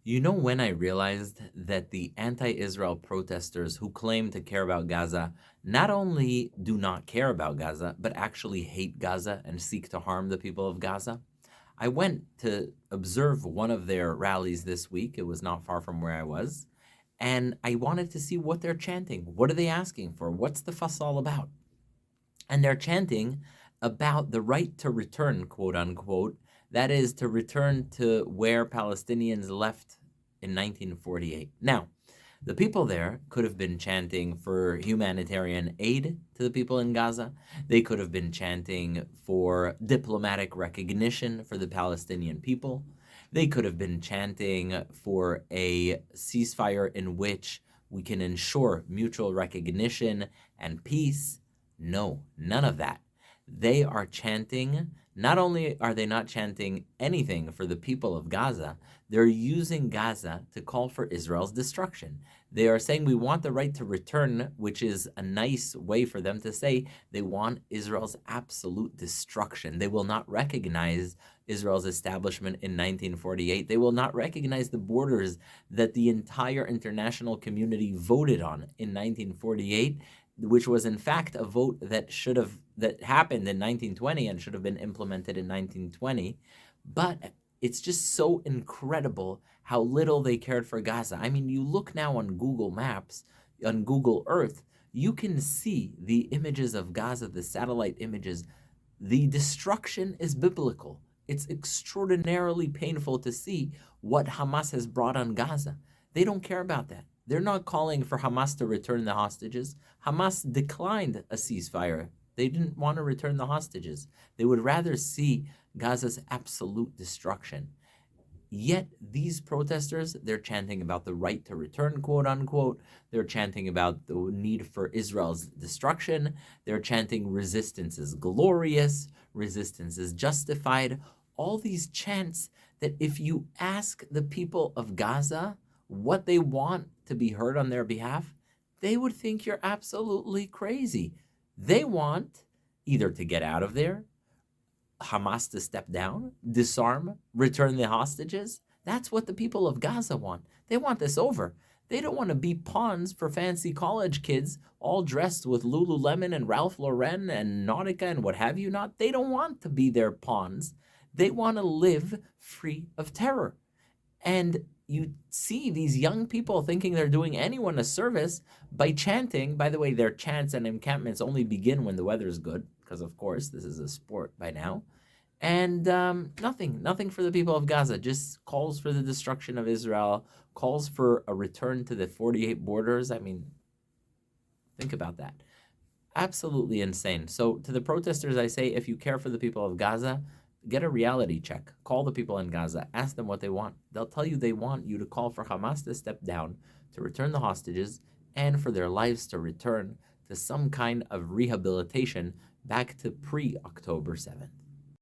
You know when I realized that the anti-Israel protesters who claim to care about Gaza not only do not care about Gaza, but actually hate Gaza and seek to harm the people of Gaza? I went to observe one of their rallies this week. It was not far from where I was. And I wanted to see what they're chanting. What are they asking for? What's the fuss all about? And they're chanting about the right to return, quote unquote. That is to return to where Palestinians left in 1948. Now, the people there could have been chanting for humanitarian aid to the people in Gaza. They could have been chanting for diplomatic recognition for the Palestinian people. They could have been chanting for a ceasefire in which we can ensure mutual recognition and peace. No, none of that. They are chanting, not only are they not chanting anything for the people of Gaza, they're using Gaza to call for Israel's destruction. They are saying we want the right to return, which is a nice way for them to say they want Israel's absolute destruction. They will not recognize Israel's establishment in 1948. They will not recognize the borders that the entire international community voted on in 1948, which was in fact a vote that happened in 1920 and should have been implemented in 1920. But it's just so incredible how little they cared for Gaza. I mean, you look now on Google Maps, on Google Earth, you can see the images of Gaza, the satellite images. The destruction is biblical. It's extraordinarily painful to see what Hamas has brought on Gaza. They don't care about that. They're not calling for Hamas to return the hostages. Hamas declined a ceasefire. They didn't want to return the hostages. They would rather see Gaza's absolute destruction. Yet these protesters, they're chanting about the right to return, quote unquote. They're chanting about the need for Israel's destruction. They're chanting resistance is glorious, resistance is justified. All these chants that if you ask the people of Gaza what they want to be heard on their behalf, they would think you're absolutely crazy. They want either to get out of there, Hamas to step down, disarm, return the hostages. That's what the people of Gaza want. They want this over. They don't want to be pawns for fancy college kids all dressed with Lululemon and Ralph Lauren and Nautica and what have you not. They don't want to be their pawns. They want to live free of terror. And you see these young people thinking they're doing anyone a service by chanting. By the way, their chants and encampments only begin when the weather is good, because of course this is a sport by now. And nothing for the people of Gaza, just calls for the destruction of Israel, calls for a return to the 48 borders. I mean, think about that. Absolutely insane. So to the protesters, I say, if you care for the people of Gaza, get a reality check. Call the people in Gaza. Ask them what they want. They'll tell you they want you to call for Hamas to step down, to return the hostages, and for their lives to return to some kind of rehabilitation back to pre-October 7th.